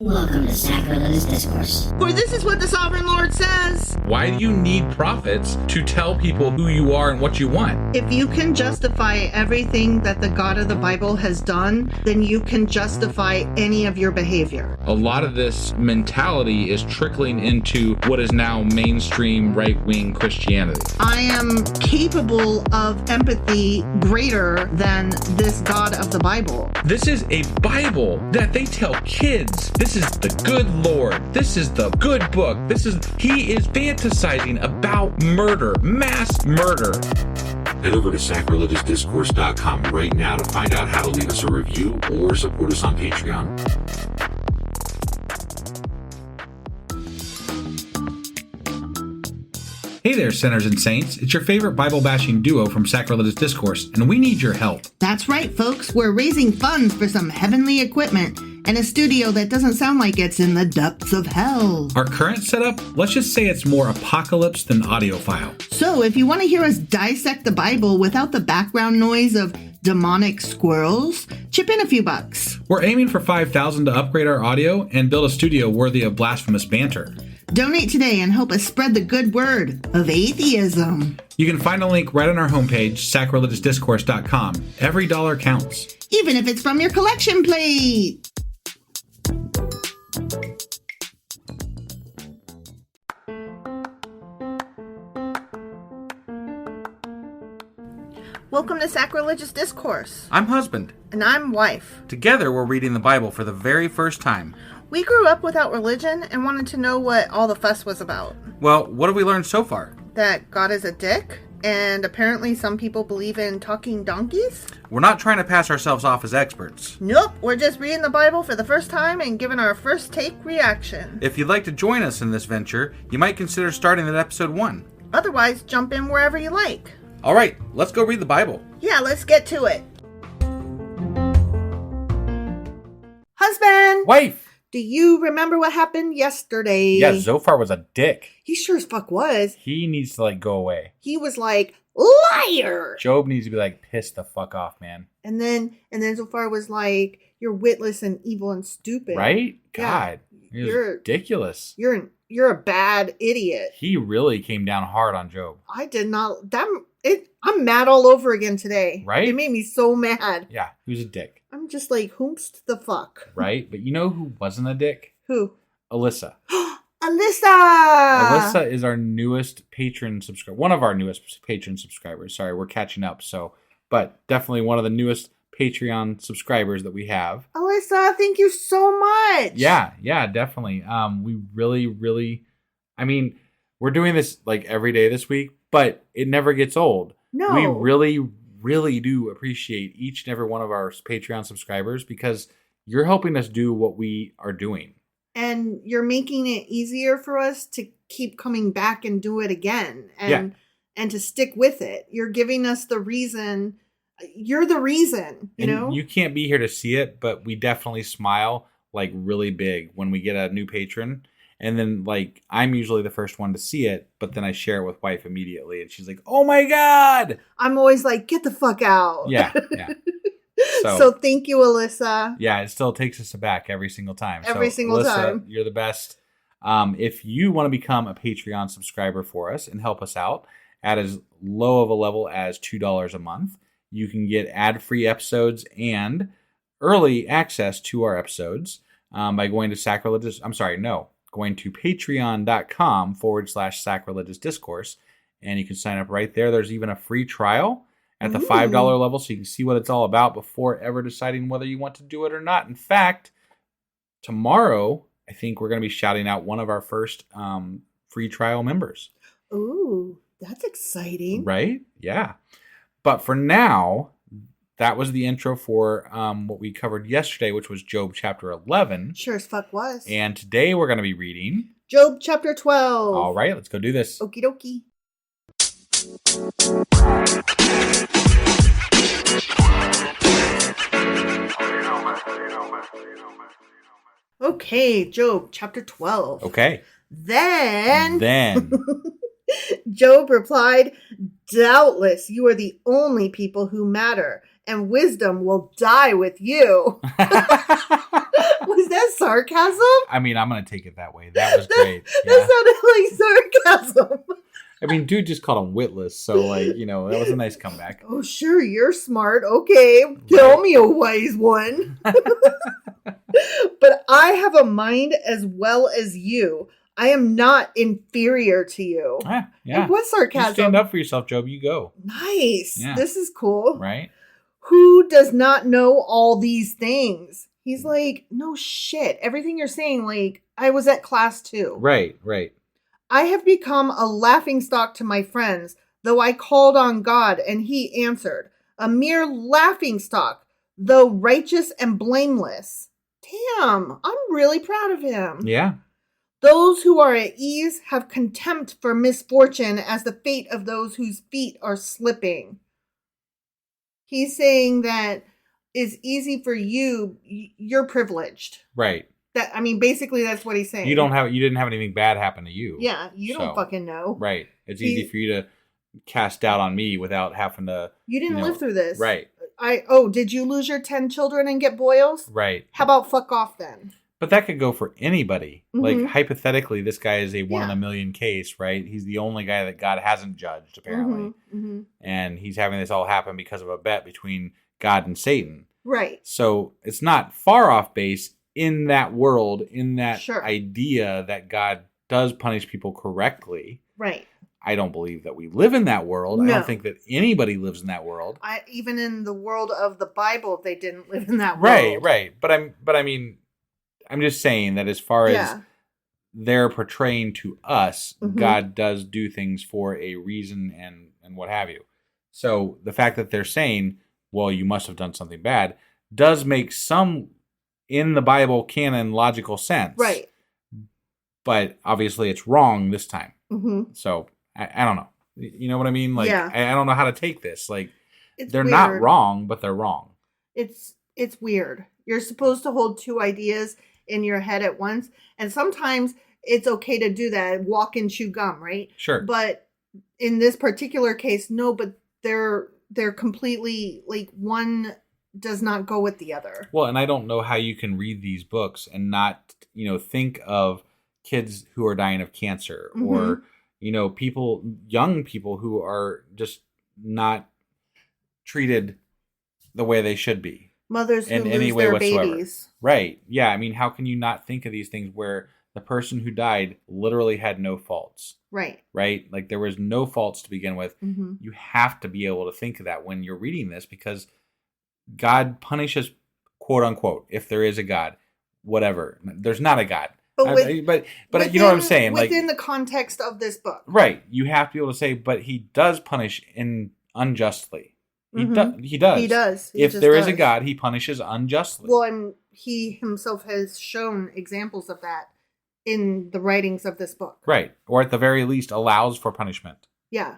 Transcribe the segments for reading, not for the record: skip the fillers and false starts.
Welcome to Sacrilegious Discourse. For this is what the Sovereign Lord says. Why do you need prophets to tell people who you are and what you want? If you can justify everything that the God of the Bible has done, then you can justify any of your behavior. A lot of this mentality is trickling into what is now mainstream right-wing Christianity. I am capable of empathy greater than this God of the Bible. This is a Bible that they tell kids. This is the good Lord. This is the good book. He is fantasizing about murder, mass murder. Head over to sacrilegiousdiscourse.com right now to find out how to leave us a review or support us on Patreon. Hey there, sinners and saints. It's your favorite Bible-bashing duo from Sacrilegious Discourse, and we need your help. That's right, folks. We're raising funds for some heavenly equipment and a studio that doesn't sound like it's in the depths of hell. Our current setup, let's just say it's more apocalypse than audiophile. So if you want to hear us dissect the Bible without the background noise of demonic squirrels, chip in a few bucks. We're aiming for $5,000 to upgrade our audio and build a studio worthy of blasphemous banter. Donate today and help us spread the good word of atheism. You can find a link right on our homepage, sacrilegiousdiscourse.com. Every dollar counts. Even if it's from your collection plate. Welcome to Sacrilegious Discourse. I'm husband. And I'm wife. Together, we're reading the Bible for the very first time. We grew up without religion and wanted to know what all the fuss was about. Well, what have we learned so far? That God is a dick, and apparently some people believe in talking donkeys? We're not trying to pass ourselves off as experts. Nope, we're just reading the Bible for the first time and giving our first take reaction. If you'd like to join us in this venture, you might consider starting at episode 1. Otherwise, jump in wherever you like. All right, let's go read the Bible. Yeah, let's get to it. Husband! Wife! Do you remember what happened yesterday? Yeah, Zophar was a dick. He sure as fuck was. He needs to, go away. He was like, liar! Job needs to be pissed the fuck off, man. And then Zophar was like, you're witless and evil and stupid. Right? God. Yeah, You're ridiculous. You're a bad idiot. He really came down hard on Job. I did not. I'm mad all over again today. Right? It made me so mad. Yeah, he was a dick. I'm just like, whomst the fuck? Right? But you know who wasn't a dick? Who? Alyssa. Alyssa! Alyssa is our newest patron subscriber. One of our newest patron subscribers. Sorry, we're catching up. But definitely one of the newest Patreon subscribers that we have. Alyssa, thank you so much. Yeah, definitely. We really, we're doing this every day this week, but it never gets old. No. We really do appreciate each and every one of our Patreon subscribers because you're helping us do what we are doing. And you're making it easier for us to keep coming back and do it again and to stick with it. You're giving us the reason. You're the reason, you know? You can't be here to see it, but we definitely smile really big when we get a new patron. And then I'm usually the first one to see it, but then I share it with wife immediately. And she's like, oh my God. I'm always like, get the fuck out. Yeah. So thank you, Alyssa. Yeah, it still takes us aback every single time. Single Alyssa, time. You're the best. If you want to become a Patreon subscriber for us and help us out at as low of a level as $2 a month, you can get ad-free episodes and early access to our episodes by going to going to patreon.com/sacrilegious discourse. And you can sign up right there. There's even a free trial at the $5 level so you can see what it's all about before ever deciding whether you want to do it or not. In fact, tomorrow, I think we're going to be shouting out one of our first free trial members. Ooh, that's exciting. Right? Yeah. But for now, that was the intro for what we covered yesterday, which was Job chapter 11. Sure as fuck was. And today we're going to be reading Job chapter 12. All right, let's go do this. Okie dokie. Okay, Job chapter 12. Okay. Then Job replied, doubtless you are the only people who matter, and wisdom will die with you. Was that as sarcasm? I mean, I'm going to take it that way. That was great. That sounded like sarcasm. I mean, dude just called him witless. So, like, you know, that was a nice comeback. Oh, sure, you're smart. Okay, tell me a wise one. But I have a mind as well as you. I am not inferior to you. Yeah. Like, what sarcasm? You stand up for yourself, Job. You go. Nice. Yeah. This is cool. Right? Who does not know all these things? He's like, no shit. Everything you're saying, like, I was at class too. Right. I have become a laughingstock to my friends, though I called on God and he answered. A mere laughingstock, though righteous and blameless. Damn, I'm really proud of him. Yeah. Those who are at ease have contempt for misfortune as the fate of those whose feet are slipping. He's saying that it's easy for you. You're privileged. Right. That, I mean, basically that's what he's saying. You didn't have anything bad happen to you. Yeah, you don't fucking know. Right. It's easy for you to cast doubt on me without having to. You didn't live through this. Right. Did you lose your 10 children and get boils? Right. How about fuck off then? But that could go for anybody. Mm-hmm. Like, hypothetically, this guy is a 1 in a million case, right? He's the only guy that God hasn't judged, apparently. Mm-hmm. And he's having this all happen because of a bet between God and Satan. Right. So it's not far off base in that world, in that Sure. idea that God does punish people correctly. Right. I don't believe that we live in that world. No. I don't think that anybody lives in that world. Even in the world of the Bible, they didn't live in that world. Right. But I mean, I'm just saying that as far as they're portraying to us, God does do things for a reason and what have you. So the fact that they're saying, well, you must have done something bad, does make some in the Bible canon logical sense. Right. But obviously it's wrong this time. Mm-hmm. So I don't know. You know what I mean? Like, I don't know how to take this. Like, they're weird. not wrong, but they're wrong. It's weird. You're supposed to hold two ideas in your head at once. And sometimes it's okay to do that. Walk and chew gum, right? Sure. But in this particular case, no, but they're completely, like, one does not go with the other. Well, and I don't know how you can read these books and not, think of kids who are dying of cancer or, young people who are just not treated the way they should be. Mothers who lose their babies. Right. Yeah. I mean, how can you not think of these things where the person who died literally had no faults? Right. Right? Like, there was no faults to begin with. Mm-hmm. You have to be able to think of that when you're reading this, because God punishes, quote unquote, if there is a God, whatever. There's not a God. But you know what I'm saying? Within the context of this book. Right. You have to be able to say, but he does punish unjustly. He does. He does. If there is a God, he punishes unjustly. Well, and he himself has shown examples of that in the writings of this book. Right. Or at the very least allows for punishment. Yeah.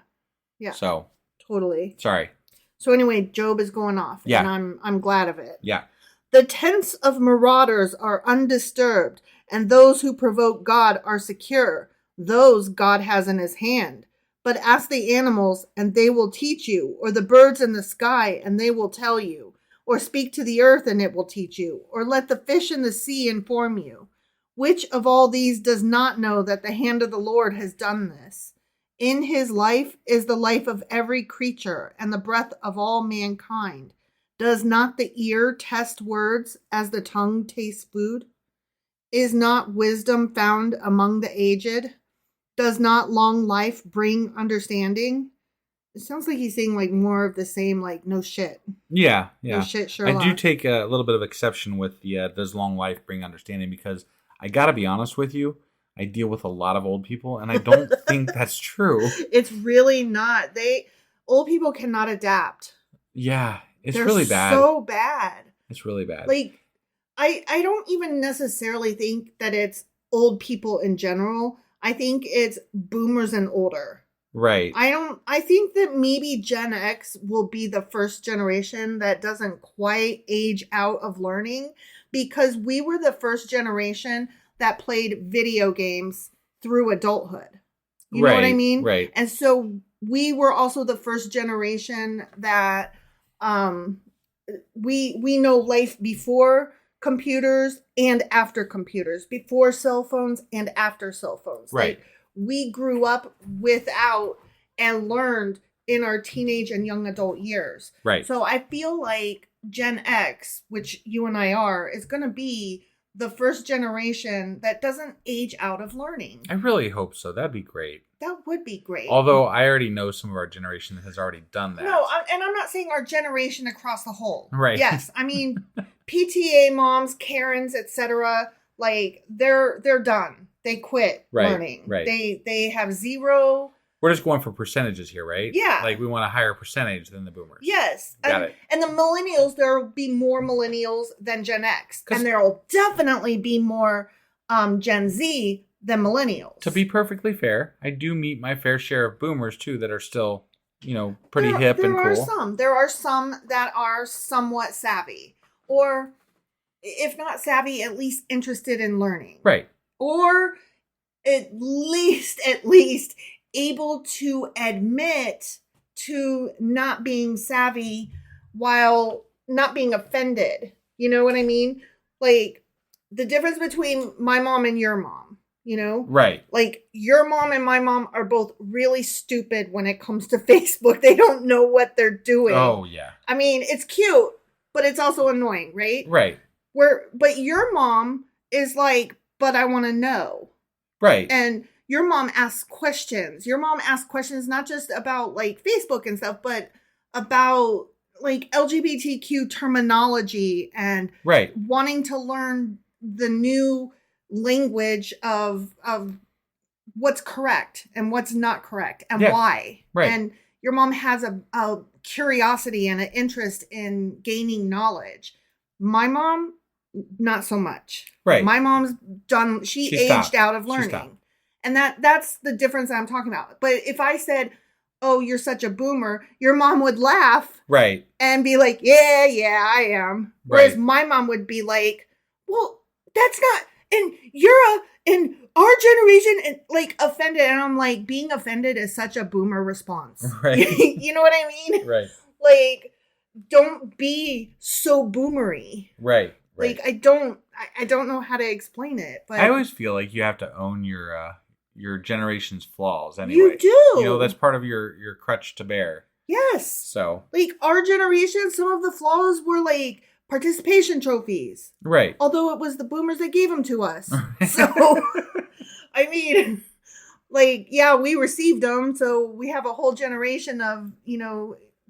Yeah. So. Totally. Sorry. So anyway, Job is going off. Yeah. And I'm glad of it. Yeah. The tents of marauders are undisturbed, and those who provoke God are secure. Those God has in his hand. But ask the animals, and they will teach you, or the birds in the sky, and they will tell you, or speak to the earth, and it will teach you, or let the fish in the sea inform you. Which of all these does not know that the hand of the Lord has done this? In his life is the life of every creature, and the breath of all mankind. Does not the ear test words as the tongue tastes food? Is not wisdom found among the aged? Does not long life bring understanding? It sounds like he's saying like more of the same, like no shit. Yeah. No shit, Sherlock. I do take a little bit of exception with the does long life bring understanding, because I gotta be honest with you, I deal with a lot of old people, and I don't think that's true. It's really not. Old people cannot adapt. Yeah, They're really bad. So bad. It's really bad. Like, I don't even necessarily think that it's old people in general. I think it's boomers and older. Right. I think that maybe Gen X will be the first generation that doesn't quite age out of learning, because we were the first generation that played video games through adulthood. You know what I mean? Right. And so we were also the first generation that we know life before computers and after computers, before cell phones and after cell phones. Right. Like, we grew up without and learned in our teenage and young adult years. Right. So I feel like Gen X, which you and I are, is going to be the first generation that doesn't age out of learning. I really hope so. That'd be great. That would be great. Although I already know some of our generation that has already done that. No, and I'm not saying our generation across the whole. Right. Yes, I mean PTA moms, Karens, etc. Like they're done. They quit learning. Right. They have zero. We're just going for percentages here, right? Yeah. Like we want a higher percentage than the boomers. Yes. Got it. And the millennials, there will be more millennials than Gen X. And there will definitely be more Gen Z than millennials. To be perfectly fair, I do meet my fair share of boomers too that are still, pretty hip and cool. There are some that are somewhat savvy. Or if not savvy, at least interested in learning. Right. Or at least able to admit to not being savvy while not being offended. You know what I mean? Like the difference between my mom and your mom, Right. Like your mom and my mom are both really stupid when it comes to Facebook. They don't know what they're doing. Oh, yeah. I mean, it's cute, but it's also annoying, right? Right. But your mom is like, but I want to know. Right. And your mom asks questions. Your mom asks questions not just about like Facebook and stuff, but about like LGBTQ terminology and wanting to learn the new language of what's correct and what's not correct and why. Right. And your mom has a curiosity and an interest in gaining knowledge. My mom, not so much. Right. My mom's done. She aged out of learning. And that's the difference I'm talking about. But if I said, oh, you're such a boomer, your mom would laugh. Right. And be like, yeah, I am. Whereas my mom would be like, well, that's not, and in our generation, and like offended. And I'm like, being offended is such a boomer response. Right. You know what I mean? Right. Like, don't be so boomery. Right. Like, I don't know how to explain it. But I always feel like you have to own your generation's flaws anyway. You do. That's part of your crutch to bear. Yes. So. Like, our generation, some of the flaws were like participation trophies. Right. Although it was the boomers that gave them to us. So, I mean, like, yeah, we received them. So we have a whole generation of,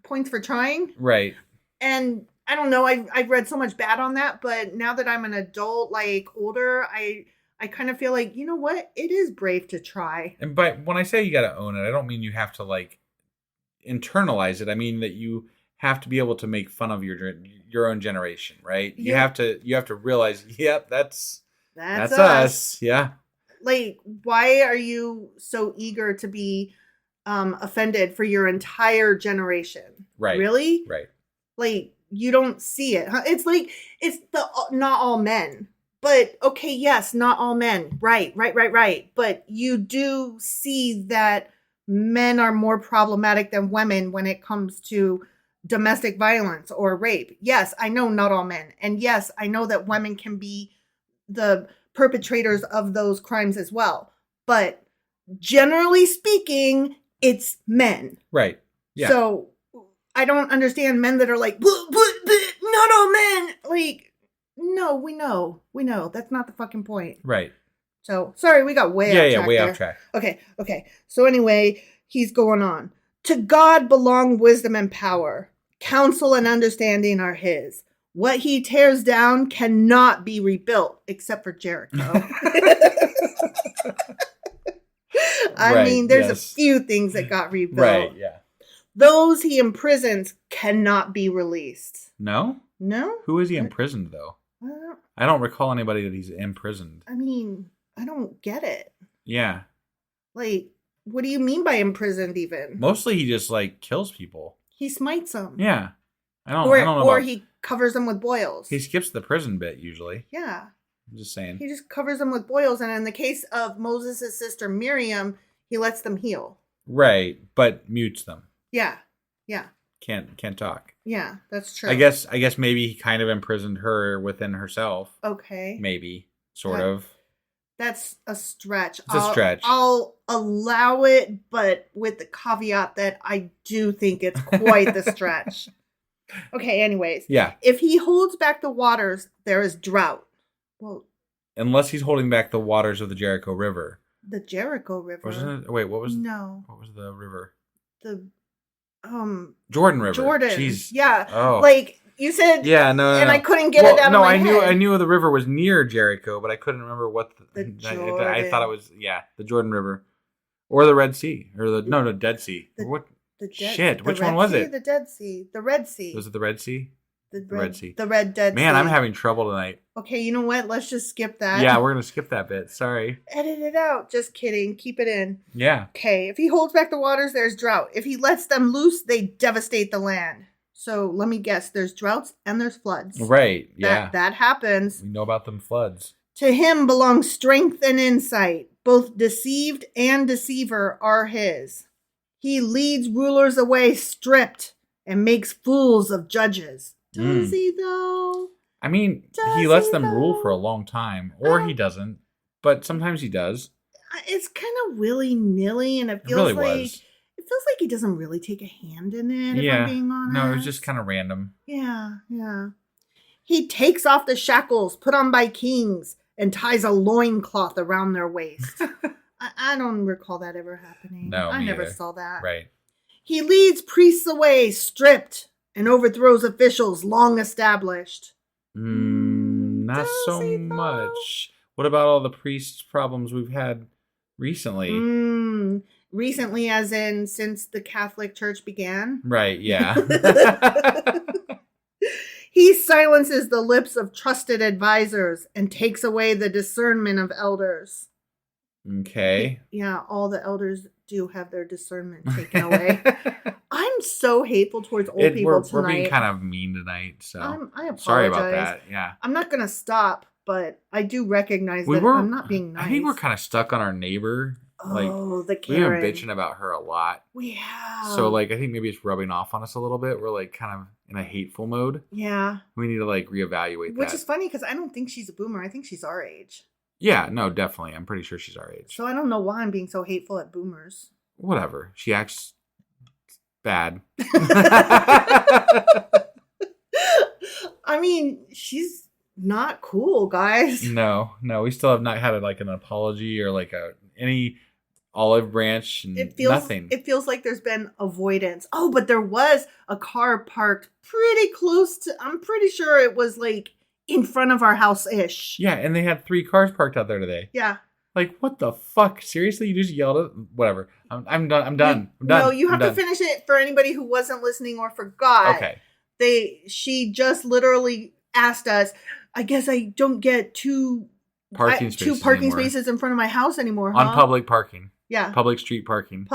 points for trying. Right. And I don't know. I've read so much bad on that. But now that I'm an adult, like older, I kind of feel like, you know what? It is brave to try. And but when I say you got to own it, I don't mean you have to like internalize it. I mean that you have to be able to make fun of your own generation, right? Yeah. You have to realize, yep, that's us. Yeah. Like, why are you so eager to be offended for your entire generation? Right. Really? Right. Like, you don't see it. Huh? It's like, it's the not all men. But, okay, yes, not all men. Right. But you do see that men are more problematic than women when it comes to domestic violence or rape. Yes, I know not all men. And yes, I know that women can be the perpetrators of those crimes as well. But generally speaking, it's men. Right. Yeah. So I don't understand men that are like, not all men. Like, no, we know. That's not the fucking point. Right. So, sorry, we got way off track. Way there. off track. Okay. So anyway, he's going on. To God belong wisdom and power. Counsel and understanding are his. What he tears down cannot be rebuilt, except for Jericho. I mean, there's a few things that got rebuilt. Right, yeah. Those he imprisons cannot be released. No? Who is he imprisoned, though? I don't recall anybody that he's imprisoned. I mean, I don't get it. Yeah. Like, what do you mean by imprisoned even? Mostly he just, like, kills people. He smites them. Yeah. I don't know. Or he covers them with boils. He skips the prison bit, usually. Yeah. I'm just saying. He just covers them with boils. And in the case of Moses' sister Miriam, he lets them heal. Right. But mutes them. Yeah. Can't talk. Yeah, that's true. I guess maybe he kind of imprisoned her within herself. Okay. Maybe. Sort of. That's a stretch. It's a stretch. I'll allow it, but with the caveat that I do think it's quite the stretch. Okay, anyways. Yeah. If he holds back the waters, there is drought. Well, unless he's holding back the waters of the Jericho River. The Jericho River. Wasn't it? Wait, what was what was the river? The Jordan River. Jordan. Jeez. Yeah. Oh. Like you said. Yeah, no. And I couldn't get it out of my head. I knew the river was near Jericho, but I couldn't remember what the Jordan. I thought it was the Jordan River. Or the Red Sea. Or the Dead Sea. What? Which one was it? The Dead Sea. The Red Sea. Was it the Red Sea? The Red Sea. The Red Dead Sea. Man, I'm having trouble tonight. Okay, you know what? Let's just skip that. Yeah, we're going to skip that bit. Sorry. Edit it out. Just kidding. Keep it in. Yeah. Okay, if he holds back the waters, there's drought. If he lets them loose, they devastate the land. So let me guess. There's droughts and there's floods. Right, yeah. That happens. We know about them floods. To him belongs strength and insight. Both deceived and deceiver are his. He leads rulers away stripped and makes fools of judges. Does he though? I mean, he lets them rule for a long time, or he doesn't. But sometimes he does. It's kind of willy-nilly, and it feels like he doesn't really take a hand in it, if I'm being honest. No, it was just kind of random. Yeah. He takes off the shackles put on by kings and ties a loincloth around their waist. I don't recall that ever happening. No, I never either. saw that. Right. He leads priests away stripped and overthrows officials long established. Not so much. What about all the priests' problems we've had recently? Recently, as in since the Catholic Church began? Right, yeah. He silences the lips of trusted advisors and takes away the discernment of elders. Okay. Yeah, all the elders do have their discernment taken away. I'm so hateful towards old people tonight. We're being kind of mean tonight, so I apologize. Sorry about that. Yeah, I'm not gonna stop, but I do recognize that I'm not being nice. I think we're kind of stuck on our neighbor. The Karen. We've been bitching about her a lot. We have. So I think maybe it's rubbing off on us a little bit. We're kind of in a hateful mode. Yeah. We need to reevaluate that. Which is funny because I don't think she's a boomer. I think she's our age. Yeah, no, definitely. I'm pretty sure she's our age. So I don't know why I'm being so hateful at boomers. Whatever. She acts bad. I mean, she's not cool, guys. No. We still have not had an apology or any olive branch and nothing. It feels like there's been avoidance. Oh, but there was a car parked pretty close to, I'm pretty sure it was in front of our house-ish. Yeah, and they had 3 cars parked out there today. Yeah. What the fuck? Seriously? You just yelled at... Whatever. I'm done. No, you have to finish it for anybody who wasn't listening or forgot. Okay. She just literally asked us, I guess I don't get two parking spaces in front of my house anymore, huh? On public parking. Yeah. Public street parking.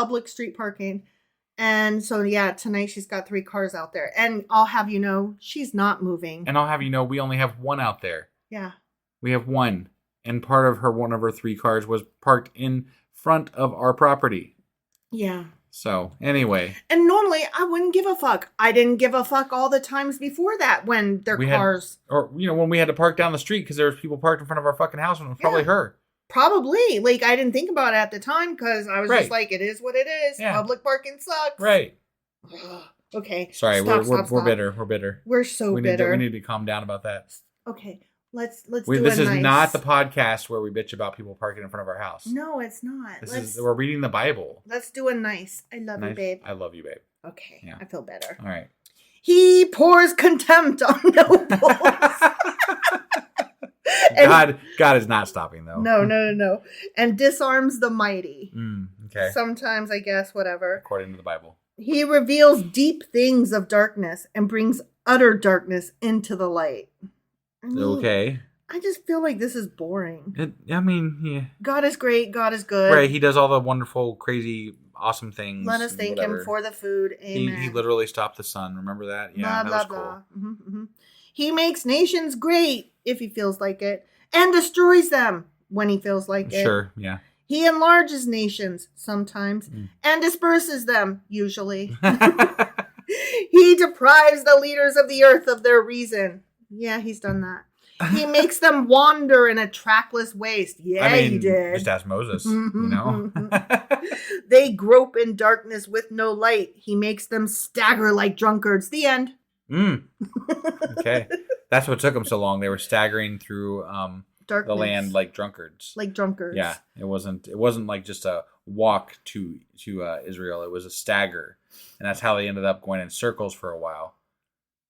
And so, tonight she's got 3 cars out there. And I'll have you know, she's not moving. And I'll have you know, we only have 1 out there. Yeah. We have 1. And part of one of her 3 cars was parked in front of our property. Yeah. So, anyway. And normally, I wouldn't give a fuck. I didn't give a fuck all the times before that when their cars... when we had to park down the street because there was people parked in front of our fucking house and it was probably her. Probably. I didn't think about it at the time because I was just it is what it is. Yeah. Public parking sucks. Right. Okay. Sorry, we're bitter. We're bitter. We're so bitter. We need to calm down about that. Okay. Let's do This is not the podcast where we bitch about people parking in front of our house. No, it's not. We're reading the Bible. Let's do a nice. I love you, babe. I love you, babe. Okay. Yeah. I feel better. All right. He pours contempt on nobles. God is not stopping though. No. And disarms the mighty. Okay. Sometimes, I guess, whatever. According to the Bible. He reveals deep things of darkness and brings utter darkness into the light. Okay. I just feel like this is boring. Yeah. God is great. God is good. Right. He does all the wonderful, crazy, awesome things. Let us thank him for the food. Amen. He literally stopped the sun. Remember that? Yeah, blah, that blah, was cool. Blah. Mm-hmm. He makes nations great if he feels like it, and destroys them when he feels like it. Sure, yeah. He enlarges nations sometimes and disperses them usually. He deprives the leaders of the earth of their reason. Yeah, he's done that. He makes them wander in a trackless waste. Yeah, he did. Just ask Moses, you know? They grope in darkness with no light. He makes them stagger like drunkards. The end. Okay. That's what took them so long. They were staggering through Darkness. the land like drunkards. Like drunkards. Yeah. It wasn't like just a walk to Israel. It was a stagger. And that's how they ended up going in circles for a while.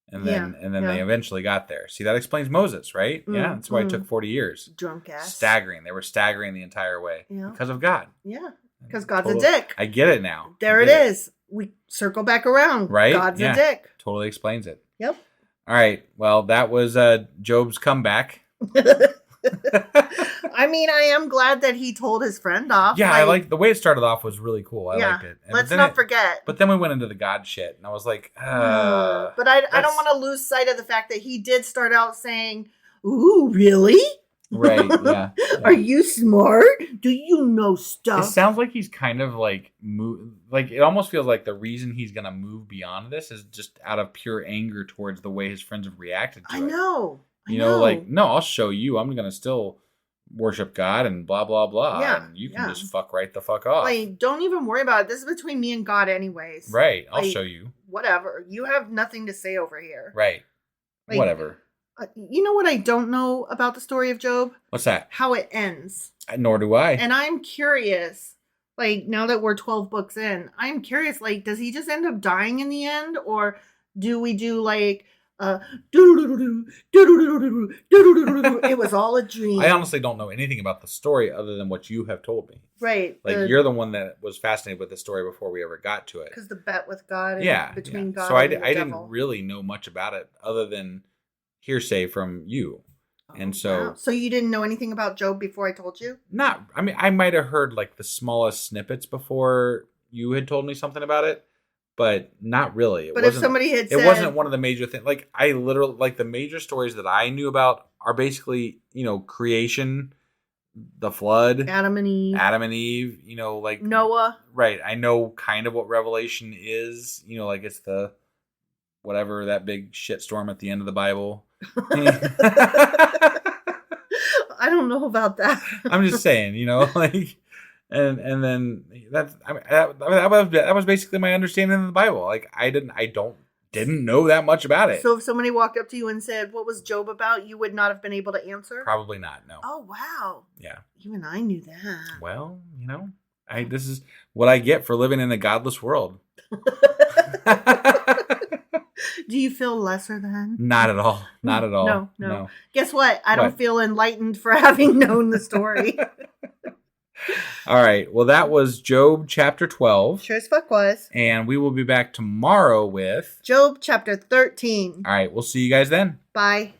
And then they eventually got there. See, that explains Moses, right? Yeah, that's why it took 40 years. Drunk ass. Staggering. They were staggering the entire way. Yeah. Because of God. Yeah. Because God's a dick. I get it now. There it is. We circle back around. Right? God's a dick. Totally explains it. Yep. All right. Well, that was Job's comeback. I mean, I am glad that he told his friend off. Yeah, I like the way it started off was really cool. I liked it. Let's not forget. But then we went into the God shit, and I was like, but I don't want to lose sight of the fact that he did start out saying, "Ooh, really? Right? Yeah. Are you smart? Do you know stuff?" It sounds like he's kind of like it almost feels like the reason he's gonna move beyond this is just out of pure anger towards the way his friends have reacted to it. I know. You know, like, no, I'll show you. I'm gonna still worship God and blah blah blah. Yeah, and you can just fuck right the fuck off. Like, don't even worry about it. This is between me and God, anyways. Right? I'll show you. Whatever. You have nothing to say over here. Right. Like, whatever. You know what I don't know about the story of Job? What's that? How it ends. Nor do I. And I'm curious. Like, now that we're 12 books in, I'm curious. Like, does he just end up dying in the end, or do we do like? It was all a dream. I honestly don't know anything about the story other than what you have told me. Right. Like, you're the one that was fascinated with the story before we ever got to it. Because the bet with God. And between God so and the I devil. didn't really know much about it other than hearsay from you. And so... Wow. So you didn't know anything about Job before I told you? I mean, I might have heard like the smallest snippets before you had told me something about it. But not really. But if somebody had said... It wasn't one of the major things. Like, I literally... Like, the major stories that I knew about are basically, creation, the flood. Adam and Eve. Like... Noah. Right. I know kind of what Revelation is. Like, it's the... Whatever, that big shitstorm at the end of the Bible. I don't know about that. I'm just saying, like... And then that was basically my understanding of the Bible. Like, I didn't know that much about it. So if somebody walked up to you and said, "What was Job about?" you would not have been able to answer? Probably not. No. Oh, wow. Yeah. Even I knew that. Well, this is what I get for living in a godless world. Do you feel lesser than? Not at all. Not at all. No. Guess what? I don't feel enlightened for having known the story. All right. Well, that was Job chapter 12. Sure as fuck was. And we will be back tomorrow with Job chapter 13. All right. We'll see you guys then. Bye.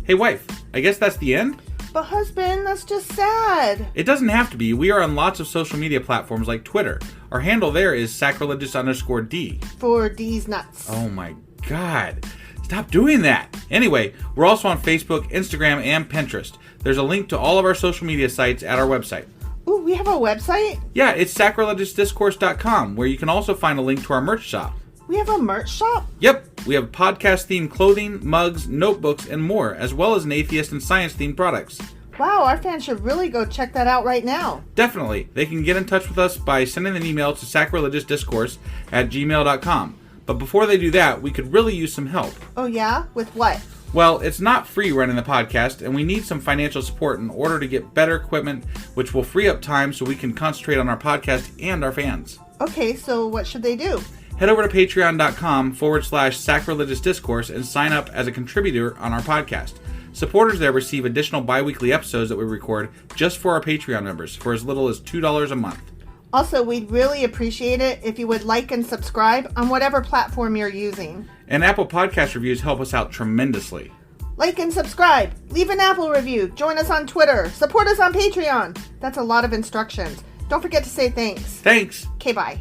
Hey, wife. I guess that's the end? But husband, that's just sad. It doesn't have to be. We are on lots of social media platforms like Twitter. Our handle there is sacrilegious_D. For D's nuts. Oh my God. Stop doing that. Anyway, we're also on Facebook, Instagram, and Pinterest. There's a link to all of our social media sites at our website. Ooh, we have a website? Yeah, it's sacrilegiousdiscourse.com, where you can also find a link to our merch shop. We have a merch shop? Yep, we have podcast-themed clothing, mugs, notebooks, and more, as well as an atheist and science-themed products. Wow, our fans should really go check that out right now. Definitely. They can get in touch with us by sending an email to sacrilegiousdiscourse@gmail.com. But before they do that, we could really use some help. Oh yeah? With what? Well, it's not free running the podcast, and we need some financial support in order to get better equipment, which will free up time so we can concentrate on our podcast and our fans. Okay, so what should they do? Head over to patreon.com/sacrilegiousdiscourse and sign up as a contributor on our podcast. Supporters there receive additional bi-weekly episodes that we record just for our Patreon members for as little as $2 a month. Also, we'd really appreciate it if you would like and subscribe on whatever platform you're using. And Apple Podcast reviews help us out tremendously. Like and subscribe. Leave an Apple review. Join us on Twitter. Support us on Patreon. That's a lot of instructions. Don't forget to say thanks. Thanks. Okay, bye.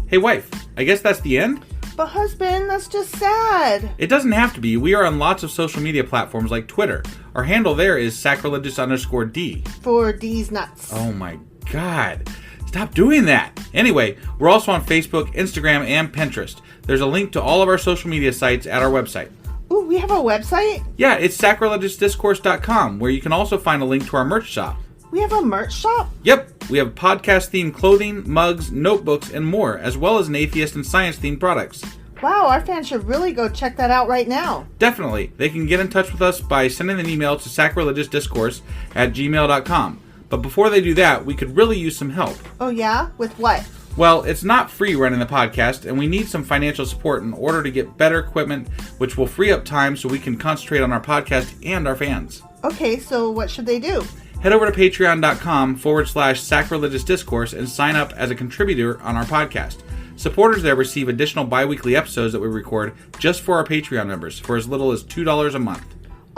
Hey, wife, I guess that's the end? But husband, that's just sad. It doesn't have to be. We are on lots of social media platforms like Twitter. Our handle there is sacrilegious_D. For D's nuts. Oh my God. Stop doing that. Anyway, we're also on Facebook, Instagram, and Pinterest. There's a link to all of our social media sites at our website. Ooh, we have a website? Yeah, it's sacrilegiousdiscourse.com, where you can also find a link to our merch shop. We have a merch shop? Yep, we have podcast-themed clothing, mugs, notebooks, and more, as well as an atheist and science-themed products. Wow, our fans should really go check that out right now. Definitely. They can get in touch with us by sending an email to sacrilegiousdiscourse@gmail.com. But before they do that, we could really use some help. Oh yeah? With what? Well, it's not free running the podcast, and we need some financial support in order to get better equipment, which will free up time so we can concentrate on our podcast and our fans. Okay, so what should they do? Head over to patreon.com/sacrilegiousdiscourse and sign up as a contributor on our podcast. Supporters there receive additional bi-weekly episodes that we record just for our Patreon members for as little as $2 a month.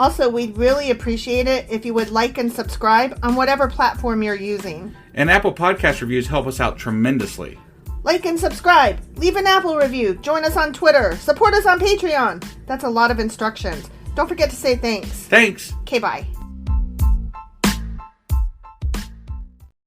Also, we'd really appreciate it if you would like and subscribe on whatever platform you're using. And Apple Podcast reviews help us out tremendously. Like and subscribe. Leave an Apple review. Join us on Twitter. Support us on Patreon. That's a lot of instructions. Don't forget to say thanks. Thanks. Okay, bye.